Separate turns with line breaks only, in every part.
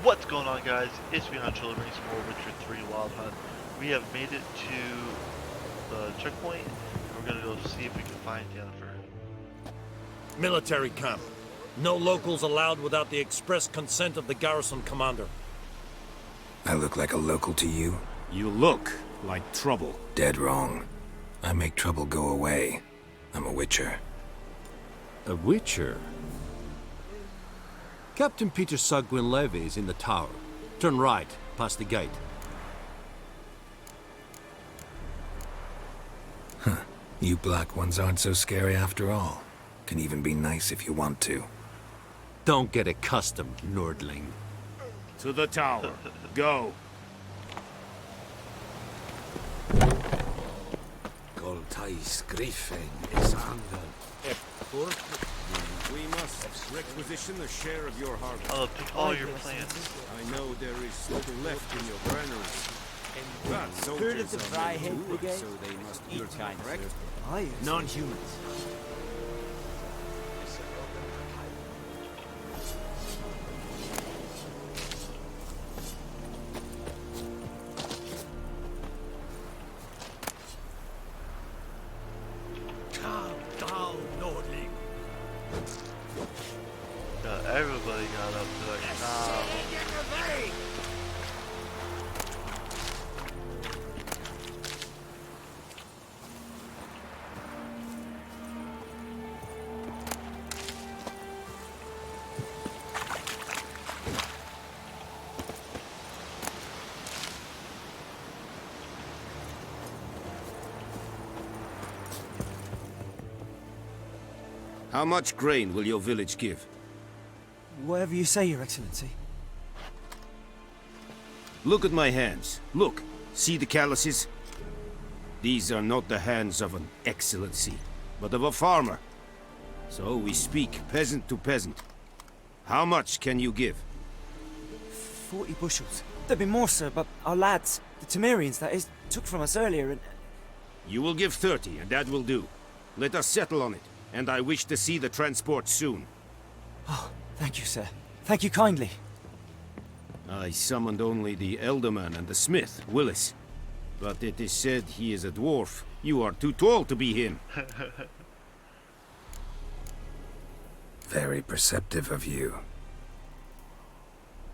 What's going on, guys? It's Beyond Chiller bringing some more Witcher 3 Wild Hunt. We have made it to the checkpoint, and we're gonna go see if we can find Yennefer.
Military camp. No locals allowed without the express consent of the garrison commander.
I look like a local to you?
You look like trouble.
Dead wrong. I make trouble go away. I'm a Witcher.
A Witcher? Captain Peter Saar Gwynleve is in the tower. Turn right, past the gate.
Huh. You black ones aren't so scary after all. Can even be nice if you want to.
Don't get accustomed, Nordling.
To the tower. Go.
Goltais Griffin is under.
We must requisition a share of your harvest.
Pick all your plants.
I know there is little left in your granaries. But
Heard of
soldiers
the
are
Fryhead
men who,
Brigade?
so they must
Your
eat,
kind,
correct?
sir. Non-humans.
Calm down, Nordling.
Everybody got up to like, nah.
How much grain will your village give?
Whatever you say, Your Excellency.
Look at my hands. Look. See the calluses? These are not the hands of an excellency, but of a farmer. So we speak peasant to peasant. How much can you give?
40 bushels. There'd be more, sir, but our lads, the Temerians, that is, took from us earlier and...
You will give 30, and that will do. Let us settle on it, and I wish to see the transport soon.
Oh, thank you, sir. Thank you kindly.
I summoned only the Elderman and the smith, Willis. But it is said he is a dwarf. You are too tall to be him.
Very perceptive of you.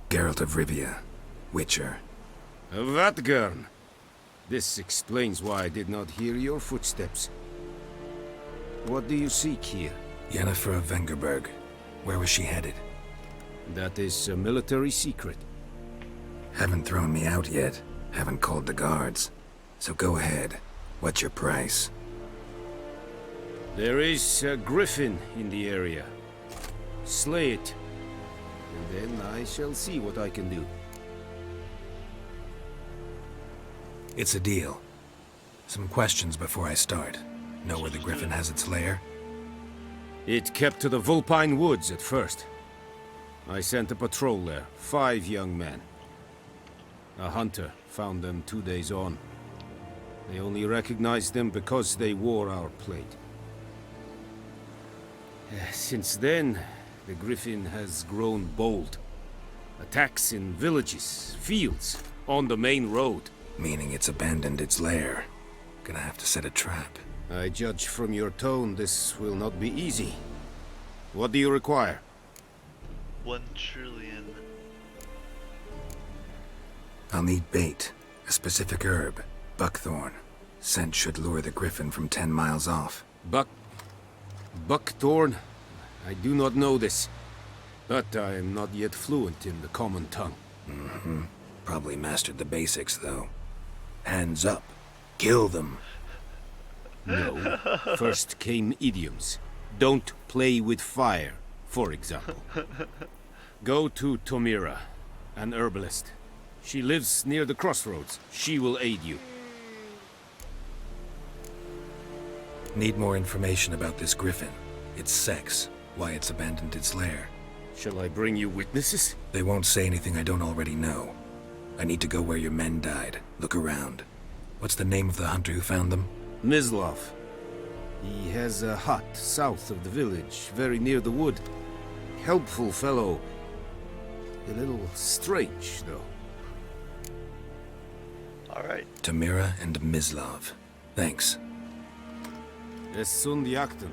Geralt of Rivia, Witcher.
Vatgern. This explains why I did not hear your footsteps. What do you seek here?
Yennefer of Vengerberg. Where was she headed?
That is a military secret.
Haven't thrown me out yet. Haven't called the guards. So go ahead. What's your price?
There is a griffin in the area. Slay it. And then I shall see what I can do.
It's a deal. Some questions before I start. Know where the griffin has its lair?
It kept to the Vulpine Woods at first. I sent a patrol there, 5 young men. A hunter found them 2 days on. They only recognized them because they wore our plate. Since then, the griffin has grown bold. Attacks in villages, fields, on the main road.
Meaning it's abandoned its lair. Gonna have to set a trap.
I judge from your tone this will not be easy. What do you require?
1 trillion.
I'll need bait. A specific herb. Buckthorn. Scent should lure the griffin from 10 miles off.
Buckthorn? I do not know this. But I am not yet fluent in the common tongue.
Mm-hmm. Probably mastered the basics, though. Hands up. Kill them.
No. First came idioms. Don't play with fire, for example. Go to Tomira, an herbalist. She lives near the crossroads. She will aid you.
Need more information about this griffin. Its sex. Why it's abandoned its lair.
Shall I bring you witnesses?
They won't say anything I don't already know. I need to go where your men died. Look around. What's the name of the hunter who found them?
Mislav. He has a hut south of the village, very near the wood. Helpful fellow. A little strange, though.
Alright.
Tamira and Mislav. Thanks.
Es sunt jakten.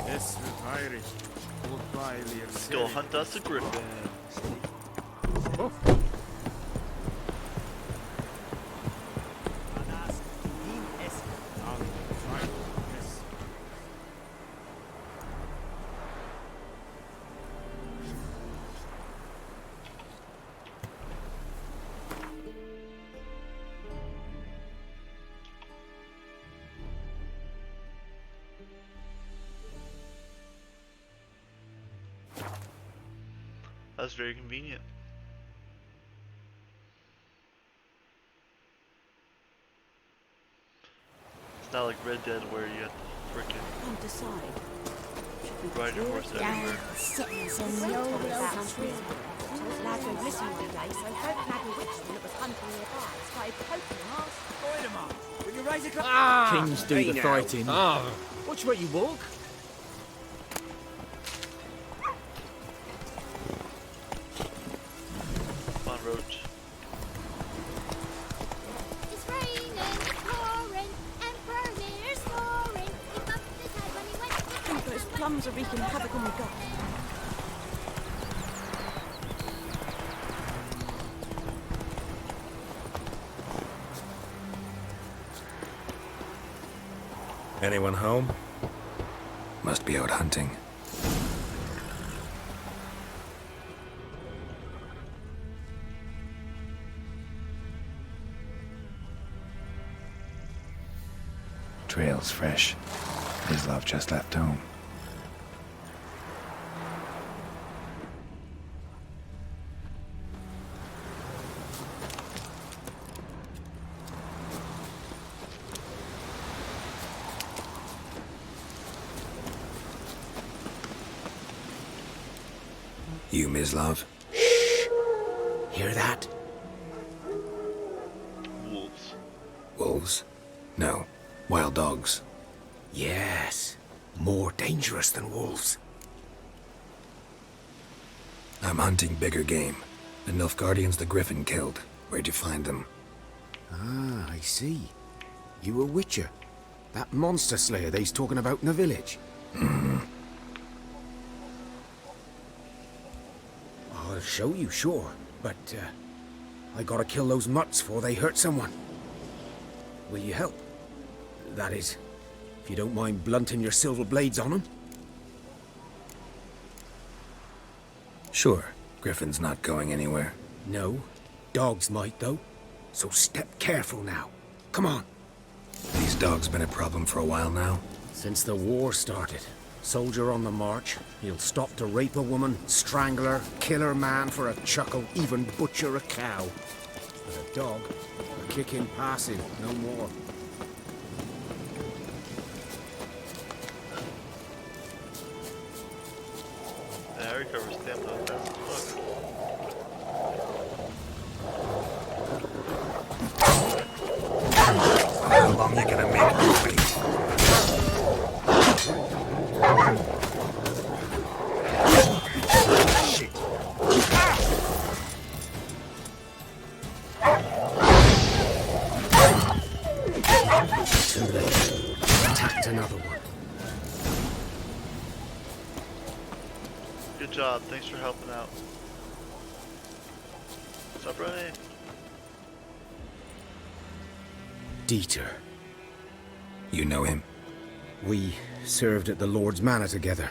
Es wird Irish.
Let's go hunt us a griffin. That's very convenient. It's not like Red Dead where you have to frickin'
And decide.
ride your horse everywhere.
Lads were listening one day, so folk had a witchman that was hunting nearby. Started poking us.
Will you raise a glass?
Kings do the fighting.
Watch where you walk.
Come on, Roach.
It's raining, it's pouring, Emperor Lear's snoring. He bumped his head when he went to
Those plums are wreaking havoc on the garden.
Anyone home? Must be out hunting. Trail's fresh. Mislav just left home. You, Mislav?
Hear that?
Wolves.
Wolves? No. Wild dogs.
Yes. More dangerous than wolves.
I'm hunting bigger game. The Nilfgaardians the Griffin killed. Where'd you find them?
Ah, I see. You a witcher. That monster slayer they's talking about in the village. I'll show you, sure. But, I gotta kill those mutts before they hurt someone. Will you help? That is, if you don't mind blunting your silver blades on them.
Sure. Griffin's not going anywhere.
No. Dogs might, though. So step careful now. Come on.
These dogs been a problem for a while now.
Since the war started. Soldier on the march. He'll stop to rape a woman, strangle her, kill her man for a chuckle, even butcher a cow. But a dog, a kick in passing, no more.
Yeah, I recover stamina fast as fuck.
How long you gonna make me wait? Shit.
Too late. Attacked another one.
Good job. Thanks for helping out. Stop running.
Dieter.
You know him?
We served at the Lord's Manor together,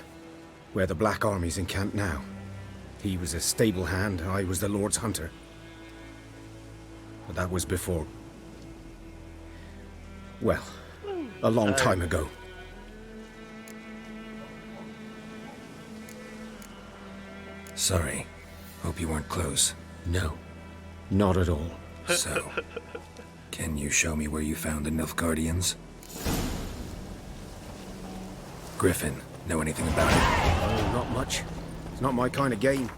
where the Black Army's encamped now. He was a stable hand, I was the Lord's hunter. But that was before... well, a long time ago.
Sorry. Hope you weren't close.
No, not at all.
So, can you show me where you found the Nilfgaardians? Griffin, know anything about it?
Oh, not much. It's not my kind of game.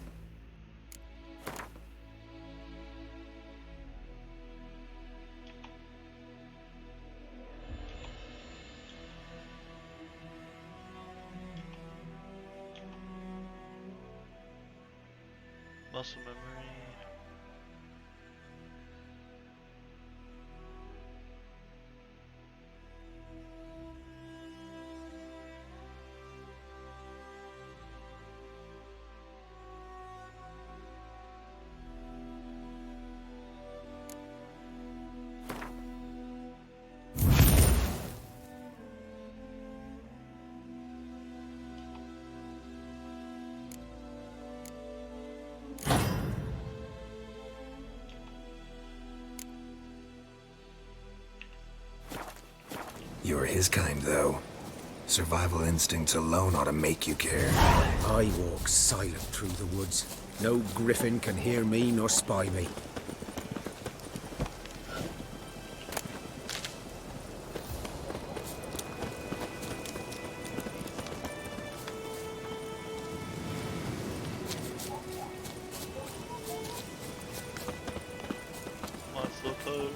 Muscle memory.
You're his kind, though. Survival instincts alone ought to make you care.
I walk silent through the woods. No griffin can hear me nor spy me.
Come on, Slowpoke.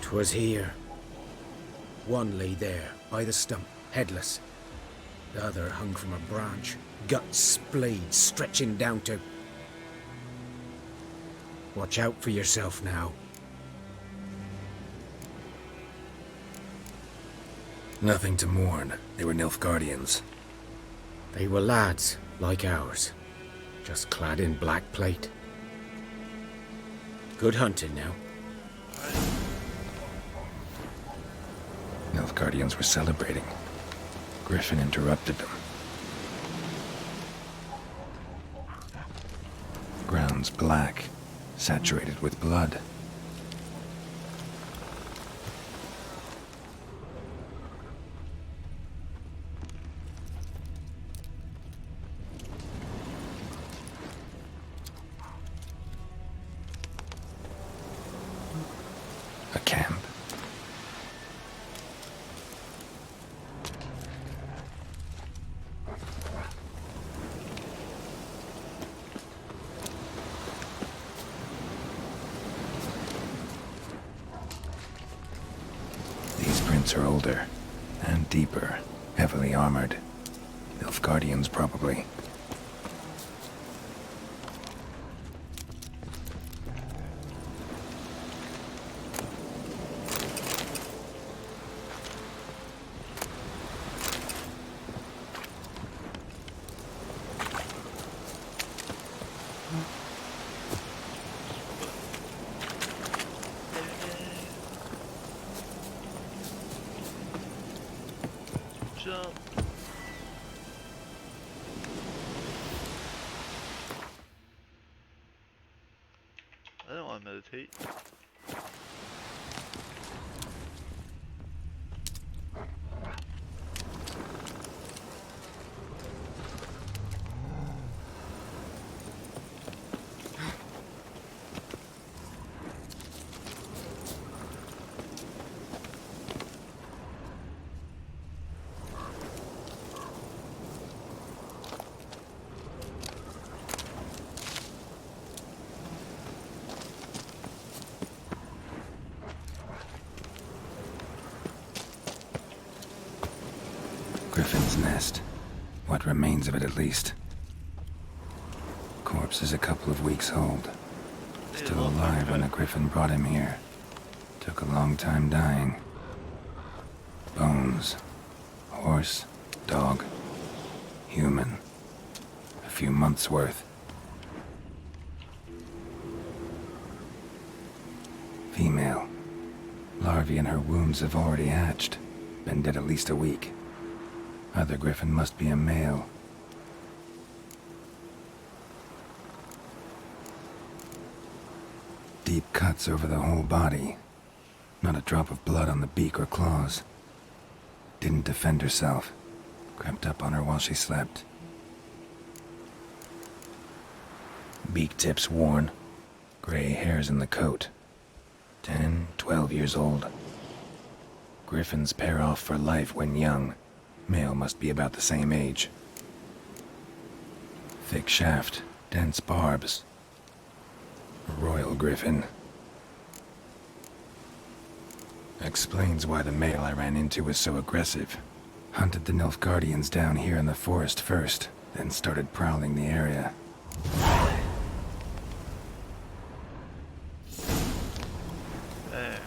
"'Twas here. One lay there, by the stump, headless. The other hung from a branch, guts splayed, stretching down to... Watch out for yourself now."
Nothing to mourn. They were Nilfgaardians.
They were lads, like ours, just clad in black plate. Good hunting now.
Nilfgaardians were celebrating. Griffin interrupted them. Ground's black, saturated with blood. A camp. These prints are older and deeper, heavily armored. Nilfgaardians, probably.
Jump. I don't want to meditate.
Griffin's nest. What remains of it, at least. Corpse is a couple of weeks old. Still alive when the griffin brought him here. Took a long time dying. Bones. Horse. Dog. Human. A few months' worth. Female. Larvae in her wounds have already hatched. Been dead at least a week. Other griffin must be a male. Deep cuts over the whole body. Not a drop of blood on the beak or claws. Didn't defend herself. Crept up on her while she slept. Beak tips worn. Gray hairs in the coat. 10, 12 years old. Griffins pair off for life when young. Male must be about the same age. Thick shaft, dense barbs. Royal Griffin. Explains why the male I ran into was so aggressive. Hunted the Nilfgaardians down here in the forest first, then started prowling the area.
Dang.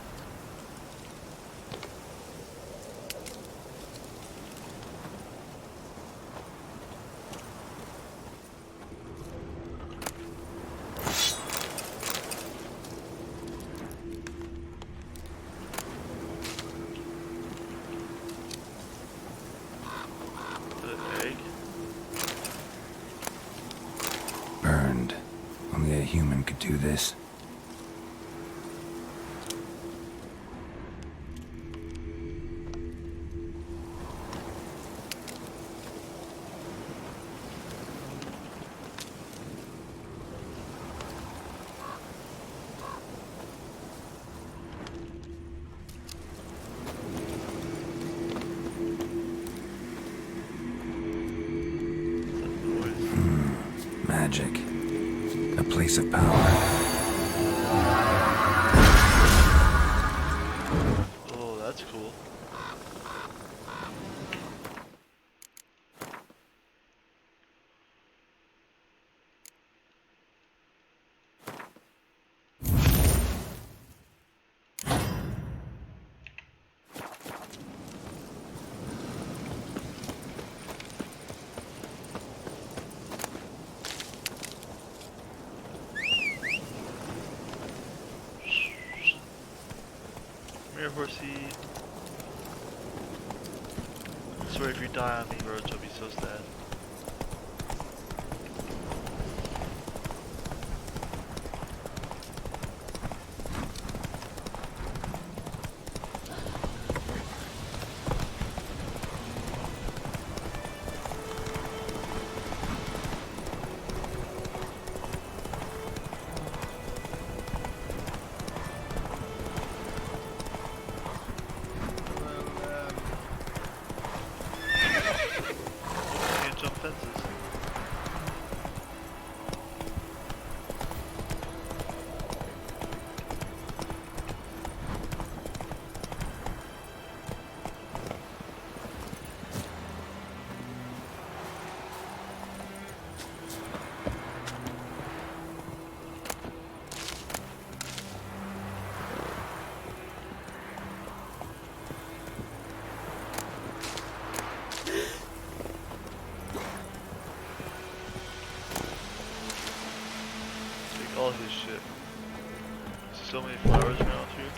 Good egg.
Burned. Only a human could do this. Magic. A place of power.
Oh, that's cool. Come here, horsey. I swear if you die on me, Roach, I'll be so sad. Can't jump fences. Take all his shit. So many flowers around here.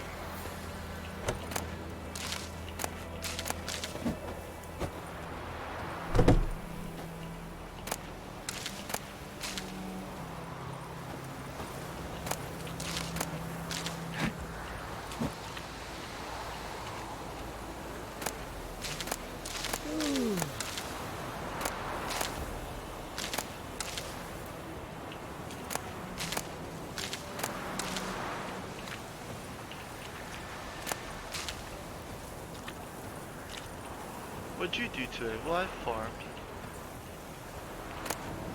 What'd you do today? Well, I farmed.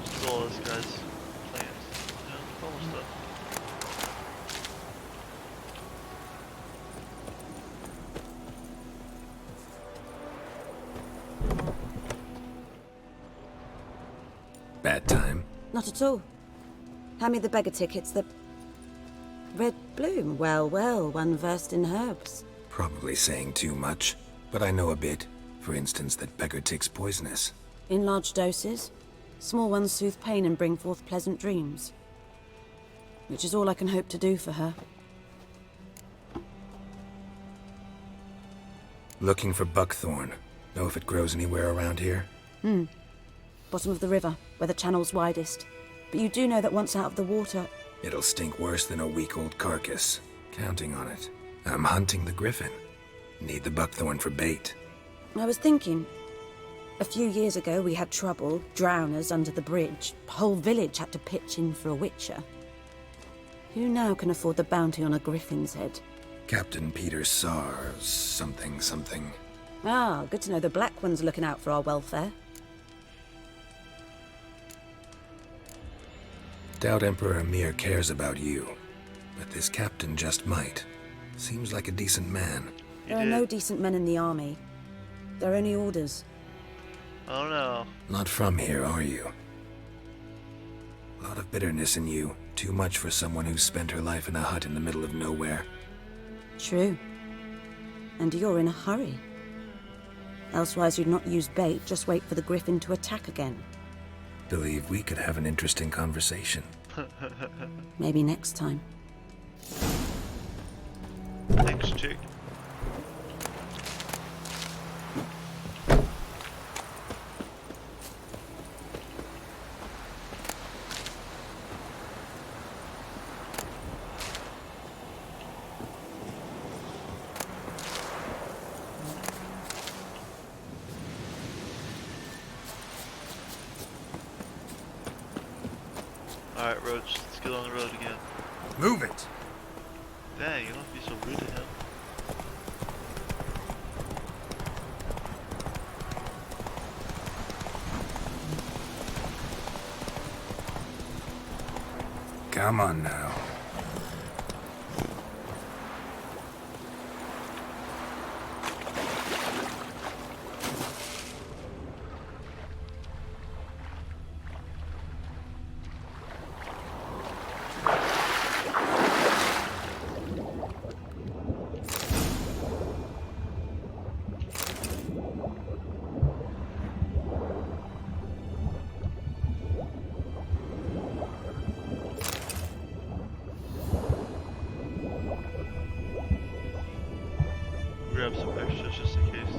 Stole this guy's plants. You know, normal stuff.
Bad time.
Not at all. Hand me the beggar tickets, the red bloom. Well, well, one versed in herbs.
Probably saying too much, but I know a bit. For instance, that beggar tick's poisonous.
In large doses. Small ones soothe pain and bring forth pleasant dreams. Which is all I can hope to do for her.
Looking for buckthorn. Know if it grows anywhere around here?
Bottom of the river, where the channel's widest. But you do know that once out of the water...
It'll stink worse than a week-old carcass. Counting on it. I'm hunting the griffin. Need the buckthorn for bait.
I was thinking... A few years ago we had trouble, drowners under the bridge. The whole village had to pitch in for a witcher. Who now can afford the bounty on a griffin's head?
Captain Peter Sars, something.
Ah, good to know the Black One's looking out for our welfare.
Doubt Emperor Emir cares about you. but this captain just might. Seems like a decent man.
There are no decent men in the army. They're only orders.
Oh no.
Not from here, are you? A lot of bitterness in you. Too much for someone who's spent her life in a hut in the middle of nowhere.
True. And you're in a hurry. Elsewise you'd not use bait, just wait for the griffin to attack again.
Believe we could have an interesting conversation.
Maybe next time.
Thanks, chick. Alright, Roach, let's get on the road again.
Move it!
Dang, you don't be so rude to him.
Come on now.
Grab some extras just in case.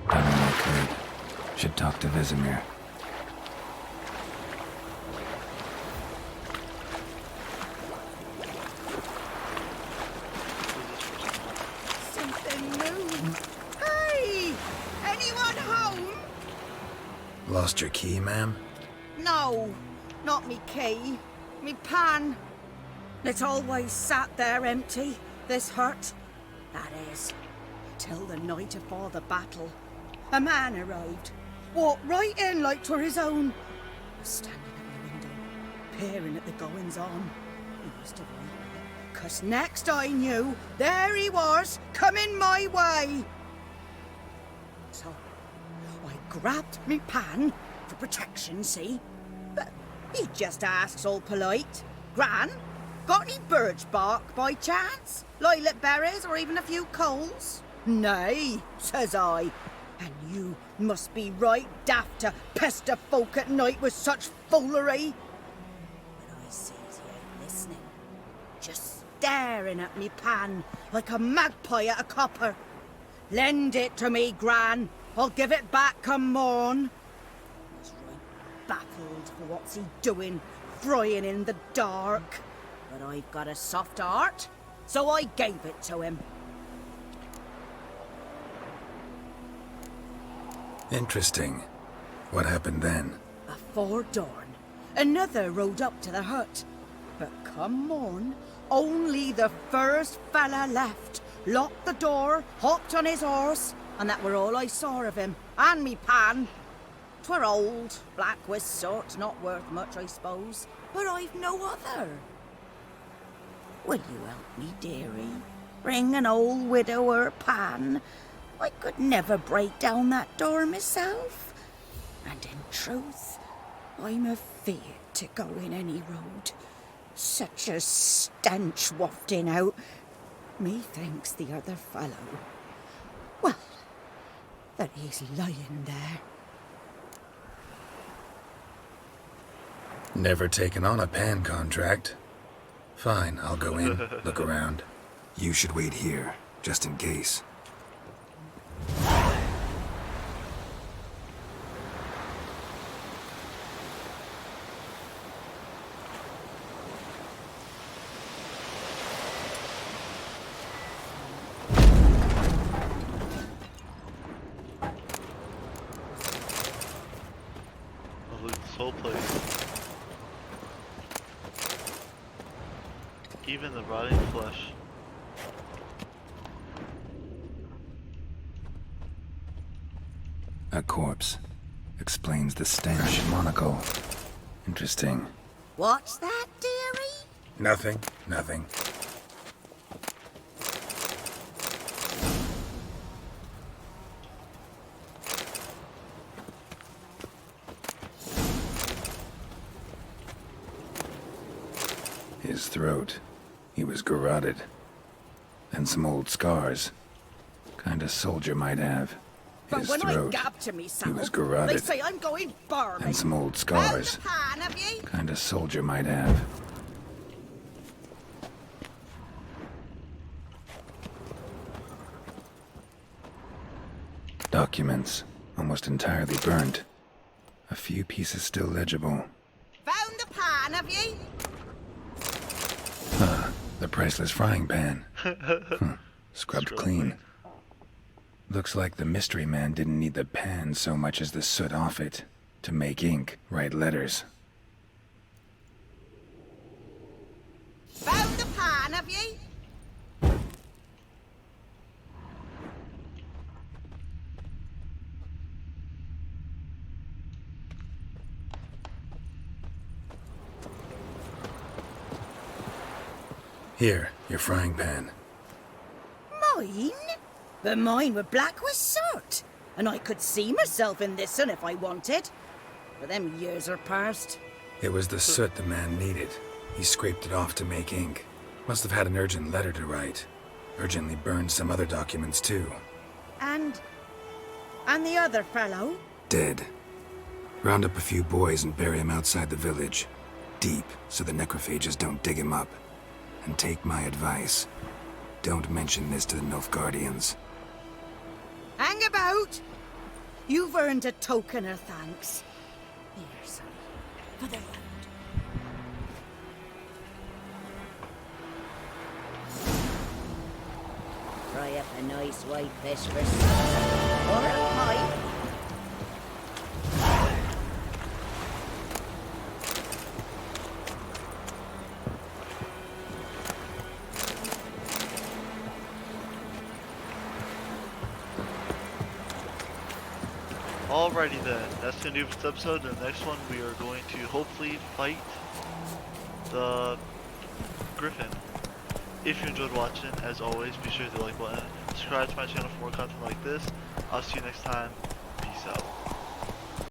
Done all I could. Should talk to Vesemir.
Something moved. Hey! Anyone home?
Lost your key, ma'am?
No, not me key. Me pan. It always sat there empty, this hut. That is, till the night afore the battle. A man arrived. Walked right in like 'twere his own. Was standing at my window, peering at the goings on. He must have liked me, 'cause next I knew, there he was, coming my way. So, I grabbed me pan for protection, see? But he just asks all polite, Gran, got any birch bark by chance? Lilac berries or even a few coals? Nay, says I. And you must be right daft to pester folk at night with such foolery. But I sees you ain't listening, just staring at me pan like a magpie at a copper. Lend it to me, Gran. I'll give it back come morn. I was right baffled for what's he doing, frying in the dark. But I've got a soft heart, so I gave it to him.
Interesting. What happened then?
Afore dawn, another rode up to the hut. But come morn, only the first fella left. Locked the door, hopped on his horse, and that were all I saw of him, and me pan. 'Twere old, black with soot, not worth much, I suppose, but I've no other. Will you help me, dearie? Bring an old widower pan. I could never break down that door myself. And in truth, I'm afeard to go in any road. Such a stench wafting out. Methinks the other fellow, well, that he's lying there.
Never taken on a pan contract. Fine, I'll go in, look around. You should wait here, just in case.
I'll loot this whole place. Even the rotting flesh.
A corpse. Explains the stench. Monocle. Interesting.
What's that, dearie?
Nothing.
His throat. He was garroted. And some old scars. Kinda soldier might have.
But
His
when
throat.
I gab to myself,
was
they
garroted.
say I'm going barmy.
And some old
Found
scars.
the pan, have ye?
Kinda soldier might have. Documents. Almost entirely burnt. A few pieces still legible.
Found the pan, have ye?
The priceless frying pan. Scrubbed clean. Looks like the mystery man didn't need the pan so much as the soot off it. To make ink, write letters.
Found the pan, have ye?
Here, your frying pan.
Mine? But mine were black with soot. And I could see myself in this one if I wanted. But them years are past.
It was the soot the man needed. He scraped it off to make ink. Must have had an urgent letter to write. Urgently burned some other documents too.
And the other fellow?
Dead. Round up a few boys and bury him outside the village. Deep, so the necrophages don't dig him up. And take my advice. Don't mention this to the Nilfgaardians.
Hang about! You've earned a token of thanks. Here, sonny, for the road. Fry up a nice white fish for supper. Or a pipe.
Alrighty then, that's gonna do for this episode. In the next one, we are going to hopefully fight the Griffin. If you enjoyed watching, as always, be sure to hit the like button, subscribe to my channel for more content like this. I'll see you next time.